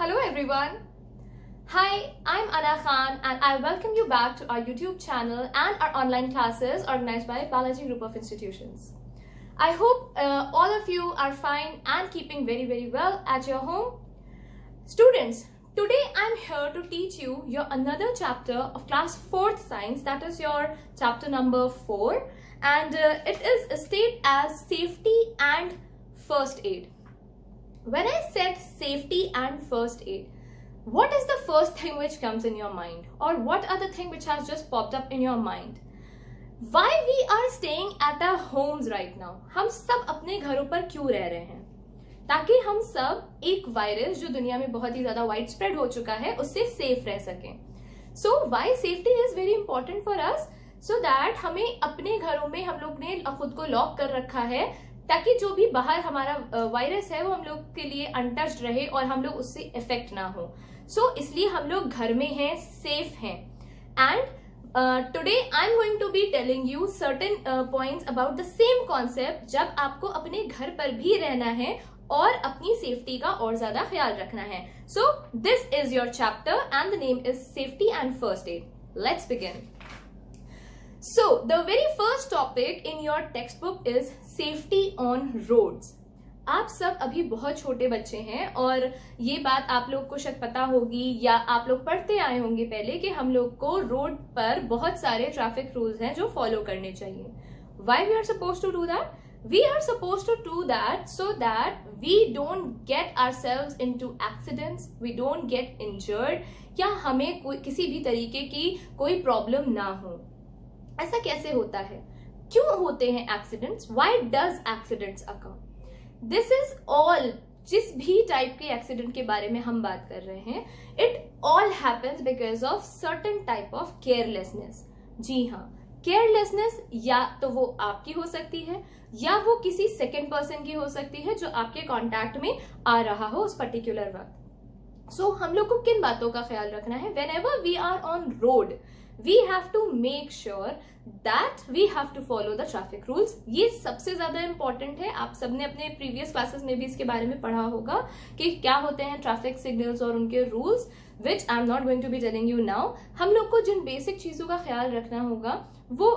Hello everyone. Hi, I'm Ana Khan and I welcome you back to our YouTube channel and our online classes organized by Balaji Group of Institutions. I hope all of you are fine and keeping very well at your home. Students, today I'm here to teach you your another chapter of class 4th science, that is your chapter number 4, and it is stated as safety and first aid. When I said safety and first aid, what is the first thing which comes in your mind, or what are the thing which has just popped up in your mind? Why we are staying at our homes right now? हम सब अपने घरों पर क्यों रह रहे हैं? ताकि हम सब एक वायरस जो दुनिया में बहुत ही ज्यादा वाइड स्प्रेड हो चुका है उससे सेफ रह सकें. So why safety is very important for us? So that हमें अपने घरों में हम लोग ने खुद को लॉक कर रखा है ताकि जो भी बाहर हमारा वायरस है वो हम लोग के लिए अनटच्ड रहे और हम लोग उससे इफेक्ट ना हो. सो इसलिए हम लोग घर में हैं, सेफ हैं. And today I am going to be telling you certain points about the same concept जब आपको अपने घर पर भी रहना है और अपनी सेफ्टी का और ज्यादा ख्याल रखना है. So this is your chapter and the name is safety and first aid. Let's begin. So, the very first topic in your textbook is safety on roads. आप सब अभी बहुत छोटे बच्चे हैं और ये बात आप लोग को शायद पता होगी या आप लोग पढ़ते आए होंगे पहले कि हम लोग को रोड पर बहुत सारे ट्रैफिक रूल्स हैं जो फॉलो करने चाहिए. Why we are supposed to do that? We are supposed to do that so that we don't get ourselves into accidents, we don't get injured, या हमें किसी भी तरीके की कोई प्रॉब्लम ना हो. ऐसा कैसे होता है? क्यों होते हैं accidents? Why does accidents occur? This is all, जिस भी टाइप के एक्सीडेंट के बारे में हम बात कर रहे हैं, it all happens because of certain type of carelessness. जी हाँ, केयरलेसनेस या तो वो आपकी हो सकती है या वो किसी सेकेंड पर्सन की हो सकती है जो आपके कॉन्टैक्ट में आ रहा हो उस पर्टिकुलर वक्त. सो हम लोग को किन बातों का ख्याल रखना है? Whenever we are on road, we have to make sure that we have to follow the traffic rules. ये सबसे ज्यादा इंपॉर्टेंट है. आप सबने अपने प्रीवियस क्लासेस में भी इसके बारे में पढ़ा होगा कि क्या होते हैं ट्रैफिक सिग्नल्स और उनके rules, which I am not going to be telling you now. हम लोग को जिन बेसिक चीजों का ख्याल रखना होगा वो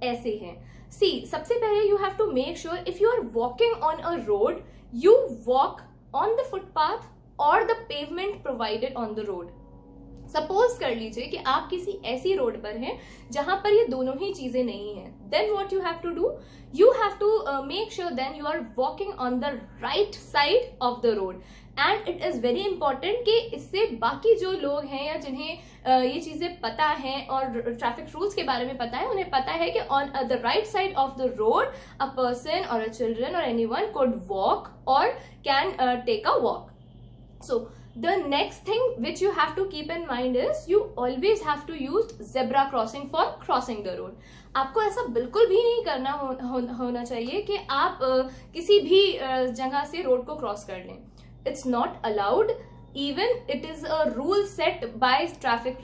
ऐसे हैं. सी, सबसे पहले you have to make sure if you are walking on a road, you walk on the footpath और the pavement provided on the road. Suppose कर लीजिए कि आप किसी ऐसी रोड पर हैं जहां पर ये दोनों ही चीजें नहीं है. Then what you have to do? You have to make sure then you are walking on the right side of the road. And it is very important कि इससे बाकी जो लोग हैं या जिन्हें ये चीजें पता है और ट्रैफिक रूल्स के बारे में पता है, उन्हें पता है कि on the right side of the road a person और अ चिल्ड्रन और एनीवन कुड वॉक और can take a walk. So the next thing which you have to keep in mind is you always have to use zebra crossing for crossing the road. आपको ऐसा बिल्कुल भी नहीं करना होना चाहिए कि आप किसी भी जगह से रोड को क्रॉस कर लें. It's not allowed. Even it is a rule set by traffic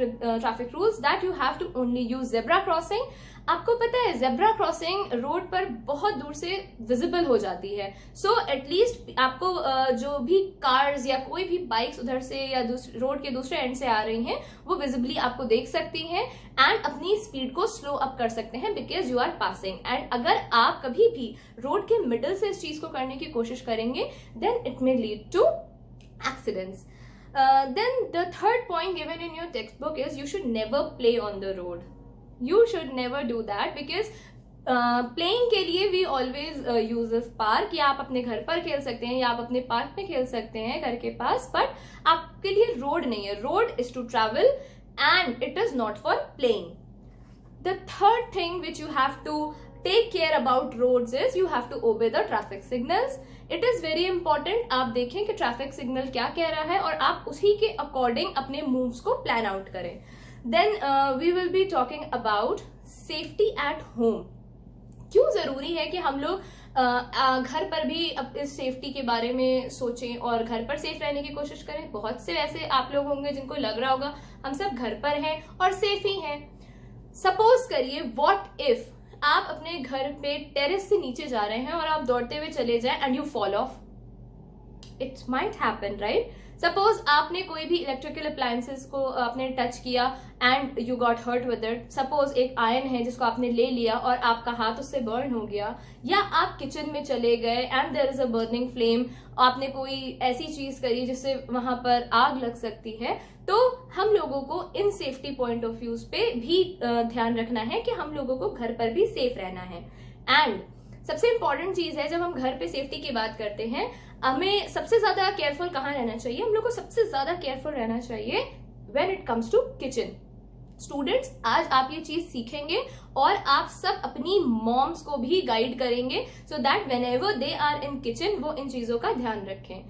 rules that you have to only use zebra crossing. आपको पता है जेब्रा क्रॉसिंग रोड पर बहुत दूर से विजिबल हो जाती है. सो एटलीस्ट आपको जो भी कार्स या कोई भी बाइक्स उधर से या रोड के दूसरे एंड से आ रही हैं वो विजिबली आपको देख सकती हैं एंड अपनी स्पीड को स्लो अप कर सकते हैं because you are passing. And अगर आप कभी भी रोड के मिडल से इस चीज को करने की कोशिश करेंगे then it may lead to accidents. Then the third point given in your textbook is you should never play on the road. You should never do that because playing के लिए we always use this park. या आप अपने घर पर खेल सकते हैं या आप अपने पार्क में खेल सकते हैं घर के पास, बट आपके लिए रोड नहीं है. Road is to travel and it is not for playing. The third thing which you have to take care about roads is you have to obey the traffic signals. It is very important. आप देखें कि traffic signal क्या कह रहा है और आप उसी के अकॉर्डिंग अपने मूव्स को प्लान आउट करें. Then we will be talking about safety at home. क्यों जरूरी है कि हम लोग घर पर भी इस सेफ्टी के बारे में सोचें और घर पर सेफ रहने की कोशिश करें. बहुत से ऐसे आप लोग होंगे जिनको लग रहा होगा हम सब घर पर हैं और सेफ ही हैं. सपोज करिए व्हाट इफ आप अपने घर पे टेरेस से नीचे जा रहे हैं और आप दौड़ते हुए चले जाएं and you fall off. It might happen, right? Suppose आपने कोई भी इलेक्ट्रिकल अप्लायंसेस को आपने टच किया and you got hurt with it. Suppose एक आयरन है जिसको आपने ले लिया और आपका हाथ उससे बर्न हो गया, या आप किचन में चले गए and there is a burning flame, आपने कोई ऐसी चीज करी जिससे वहां पर आग लग सकती है, तो हम लोगों को इन सेफ्टी पॉइंट ऑफ व्यूज पे भी ध्यान रखना है कि हम लोगों को घर पर भी सेफ रहना है। एंड सबसे इंपॉर्टेंट चीज है, जब हम घर पे सेफ्टी की बात करते हैं, हमें सबसे ज्यादा केयरफुल कहाँ रहना चाहिए? हम लोग को सबसे ज्यादा केयरफुल रहना चाहिए when it comes to kitchen. Students, आज आप ये चीज सीखेंगे और आप सब अपनी मॉम्स को भी गाइड करेंगे so that whenever they are in kitchen वो इन चीजों का ध्यान रखें।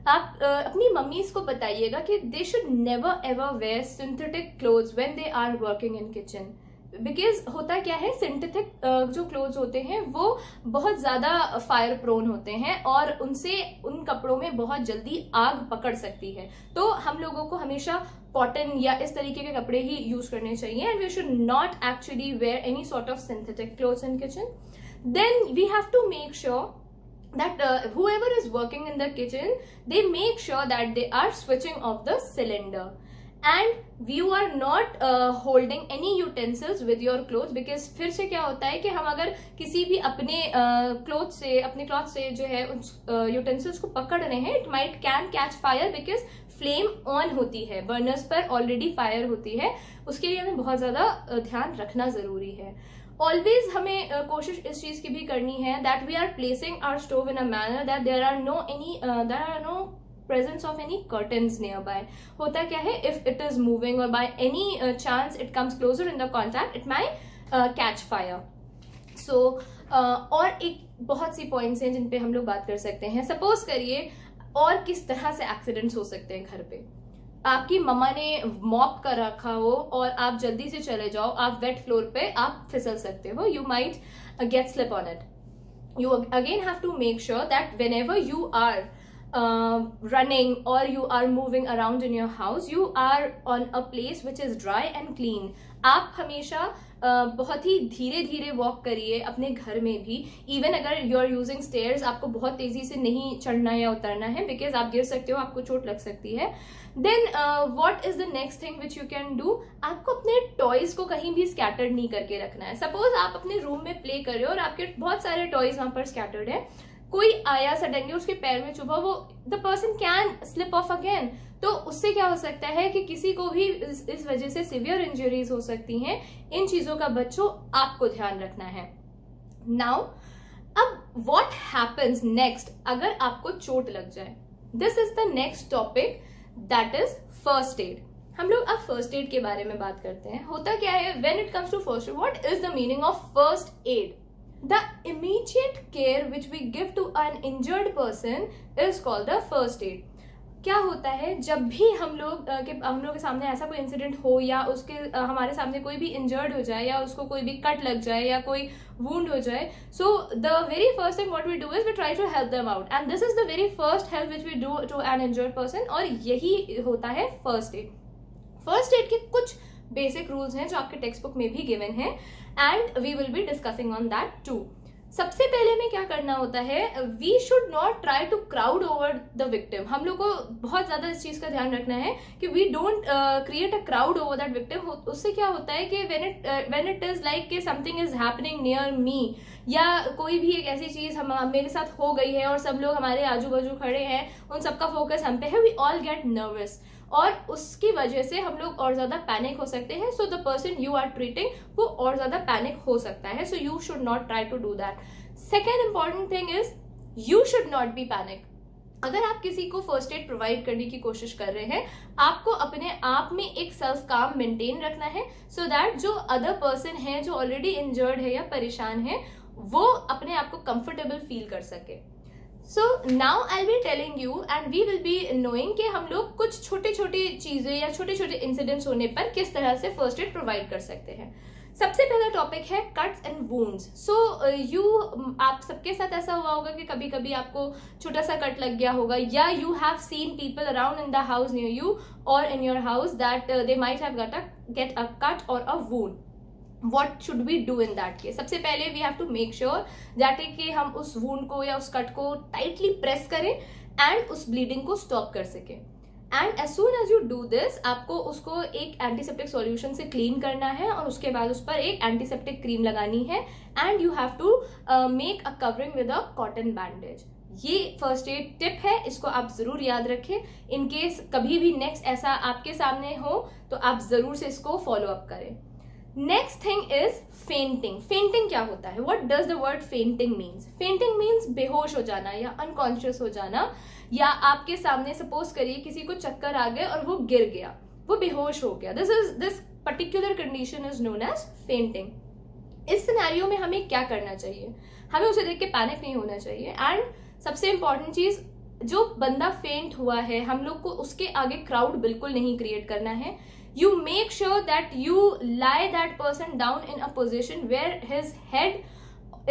आप अपनी मम्मीज को बताइएगा कि they should never ever wear synthetic clothes when they are working in kitchen. Because होता क्या है, सिंथेटिक जो क्लोथ्स होते हैं वो बहुत ज्यादा फायर प्रोन होते हैं और उनसे उन कपड़ों में बहुत जल्दी आग पकड़ सकती है। तो हम लोगों को हमेशा कॉटन या इस तरीके के कपड़े ही यूज करने चाहिए and we should not actually wear any sort of synthetic clothes in kitchen. Then we have to make sure that whoever is working in the kitchen, they make sure that they are switching off the cylinder and you are not holding any utensils with your clothes, because फिर से क्या होता है कि हम अगर किसी भी अपने क्लॉथ से जो है उन यूटेंसिल्स को पकड़ रहे हैं, it might can catch fire because flame on होती है, बर्नर्स पर ऑलरेडी फायर होती है। उसके लिए हमें बहुत ज्यादा ध्यान रखना जरूरी है। ऑलवेज हमें कोशिश इस चीज की भी करनी है that we are placing our stove in a manner that there are no presence of any curtains nearby। होता क्या है, if it is moving or by any chance it comes closer in the contact, it might catch fire। So और एक बहुत सी points हैं जिन पे हम लोग बात कर सकते हैं। सपोज करिए और किस तरह से एक्सीडेंट्स हो सकते हैं घर पे। आपकी मम्मा ने मॉप कर रखा हो और आप जल्दी से चले जाओ, आप वेट फ्लोर पे आप फिसल सकते हो, you might get slip on it. You again have to make sure that whenever you are running or you are moving around in your house, you are on a place which is dry and clean। आप हमेशा बहुत ही धीरे धीरे walk करिए अपने घर में भी। इवन अगर यू आर यूजिंग स्टेयर्स, आपको बहुत तेजी से नहीं चढ़ना या उतरना है बिकॉज आप गिर सकते हो, आपको चोट लग सकती है। Then what is the next thing which you can do, आपको अपने टॉयज को कहीं भी स्कैटर्ड नहीं करके रखना है। सपोज आप अपने रूम में प्ले कर रहे हो और आपके बहुत सारे टॉयज वहां पर स्कैटर्ड है, कोई आया सडनली उसके पैर में चुभा, वो the person can slip of again. तो उससे क्या हो सकता है कि किसी को भी इस वजह से सिवियर इंजरीज हो सकती हैं। इन चीजों का बच्चों आपको ध्यान रखना है। नाउ अब व्हाट हैपेंस नेक्स्ट अगर आपको चोट लग जाए, this is the next topic that is first aid. हम लोग अब फर्स्ट एड के बारे में बात करते हैं। होता क्या है, when it comes to first aid, what is the meaning of first aid? The immediate care which we give to an injured person is called the first aid। क्या होता है, जब भी हम लोग के सामने ऐसा कोई इंसिडेंट हो या उसके हमारे सामने कोई भी इंजर्ड हो जाए या उसको कोई भी कट लग जाए या कोई वुंड हो जाए, so the very first thing what we do is we try to help them out and this is the very first help which we do to an injured person, और यही होता है फर्स्ट एड। फर्स्ट एड के कुछ basic rules हैं जो आपके text book में भी गिवन है and we will be discussing on that too. सबसे पहले में क्या करना होता है, we should not try to crowd over the victim. हम लोग को बहुत ज्यादा इस चीज का ध्यान रखना है कि we don't create a crowd over that victim. उससे क्या होता है कि व्हेन इट इज लाइक कि something is happening near me, या कोई भी एक ऐसी चीज मेरे साथ हो गई है और सब लोग हमारे आजू बाजू खड़े हैं, उन सबका फोकस हम पे है, वी ऑल गेट नर्वस और उसकी वजह से हम लोग और ज्यादा पैनिक हो सकते हैं। So the person you are treating वो और ज्यादा पैनिक हो सकता है। So you should not try to do that. Second important thing is you should not be panic. अगर आप किसी को फर्स्ट एड प्रोवाइड करने की कोशिश कर रहे हैं, आपको अपने आप में एक सेल्फ काम मेंटेन रखना है सो दैट जो अदर पर्सन है जो ऑलरेडी इंजर्ड है या परेशान है, वो अपने आप को कंफर्टेबल फील कर सके। So now I be telling you and we will be knowing कि हम लोग कुछ छोटे छोटे चीजें या छोटे छोटे इंसिडेंट्स होने पर किस तरह से फर्स्ट एड प्रोवाइड कर सकते हैं। सबसे पहला टॉपिक है कट्स एंड वुंड्स। सो आप सबके साथ ऐसा हुआ होगा कि कभी कभी आपको छोटा सा कट लग गया होगा, या you have seen people around in the house near you और in your house that they might have get a cut और a wound. What should we do in that case? सबसे पहले we have to make sure that कि हम उस wound को या उस कट को टाइटली प्रेस करें एंड उस ब्लीडिंग को स्टॉप कर सकें। And as soon as you do this, आपको उसको एक एंटीसेप्टिक सॉल्यूशन से क्लीन करना है और उसके बाद उस पर एक एंटीसेप्टिक क्रीम लगानी है and you have to make a covering with a cotton bandage. ये फर्स्ट एड टिप है, इसको आप जरूर याद रखें। इन केस कभी भी नेक्स्ट ऐसा आपके सामने हो तो आप जरूर से इसको फॉलो अप करें। Next thing is fainting. Fainting क्या होता है? What does the word fainting means? Fainting means बेहोश हो जाना या अनकॉन्शियस हो जाना, या आपके सामने सपोज करिए किसी को चक्कर आ गया और वो गिर गया, वो बेहोश हो गया। This particular condition is known as fainting. इस सिनेरियो में हमें क्या करना चाहिए? हमें उसे देख के पैनिक नहीं होना चाहिए एंड सबसे इंपॉर्टेंट चीज, जो बंदा फेंट हुआ है हम लोग को उसके आगे क्राउड बिल्कुल नहीं क्रिएट करना है। You make sure that you lie that person down in a position where his head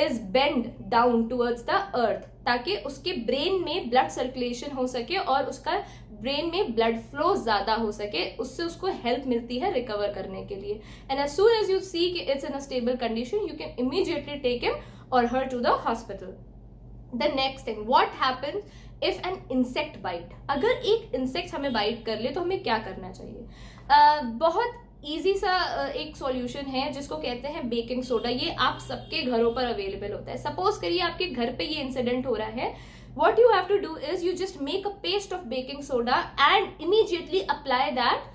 is bent down towards the earth, ताकि उसके ब्रेन में ब्लड सर्कुलेशन हो सके और उसका ब्रेन में ब्लड फ्लो ज्यादा हो सके, उससे उसको हेल्प मिलती है रिकवर करने के लिए। And as soon as you see कि it's in a stable condition, you can immediately take him और her to the hospital. The next thing, what happens if an insect bite? अगर एक insect हमें bite कर ले तो हमें क्या करना चाहिए? बहुत इजी सा एक सॉल्यूशन है जिसको कहते हैं बेकिंग सोडा। ये आप सबके घरों पर अवेलेबल होता है। सपोज करिए आपके घर पे ये इंसिडेंट हो रहा है, what you have to do is you just make a paste of baking soda and immediately apply that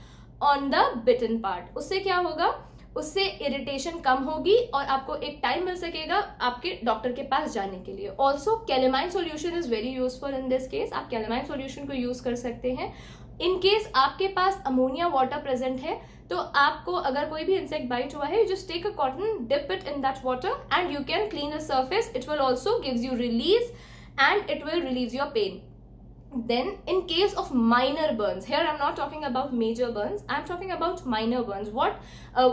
on the bitten part. उससे क्या होगा? उससे इरिटेशन कम होगी और आपको एक टाइम मिल सकेगा आपके डॉक्टर के पास जाने के लिए। Also calamine solution is very useful in this case. आप कैलेमाइन सोल्यूशन को यूज कर सकते हैं। इन केस आपके पास अमोनिया वाटर प्रेजेंट है तो आपको अगर कोई भी इंसेक्ट बाइट हुआ है, you just take a cotton, dip it in that water and you can clean the surface. It will also gives you release and it will relieve your pain. Then in case of minor burns, here I'm not talking about major burns, I'm talking about minor burns. What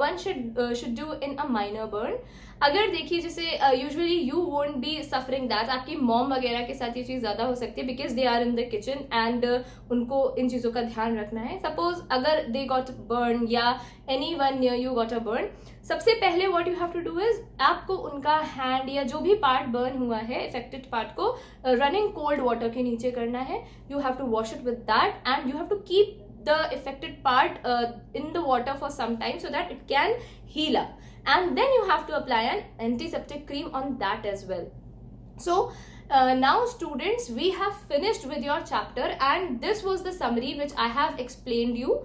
one should do in a minor burn? अगर देखिए जैसे usually you won't be suffering that, आपकी mom वगैरह के साथ ये चीज़ ज़्यादा हो सकती है because they are in the kitchen and उनको इन चीज़ों का ध्यान रखना है. सपोज अगर दे गॉट बर्न या any one near you got a burn, सबसे पहले what you have to do is आपको उनका हैंड या जो भी पार्ट बर्न हुआ है इफेक्टेड पार्ट को रनिंग कोल्ड वाटर के नीचे करना है. You have to wash it with that and you have to keep the affected part in the water for some time so that it can heal up, and then you have to apply an antiseptic cream on that as well. So now students, we have finished with your chapter and this was the summary which I have explained you.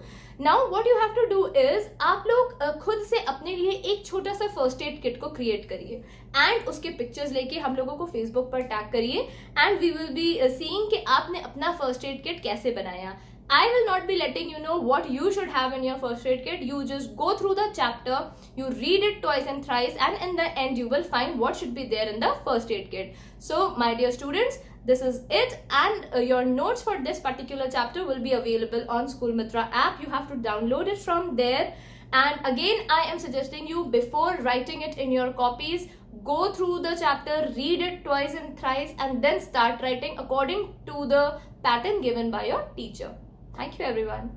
Now what you have to do is आप लोग खुद से अपने लिए एक छोटा सा first aid kit को क्रिएट करिए एंड उसके पिक्चर्स लेके हम लोगों को फेसबुक पर टैग करिए and we will be seeing कि आपने अपना फर्स्ट एड किट कैसे बनाया. I will not be letting you know what you should have in your first aid kit. You just go through the chapter, you read it twice and thrice, and in the end you will find what should be there in the first aid kit. So my dear students, this is it, and your notes for this particular chapter will be available on School Mitra app. You have to download it from there. And again, I am suggesting you, before writing it in your copies, go through the chapter, read it twice and thrice, and then start writing according to the pattern given by your teacher. Thank you everyone.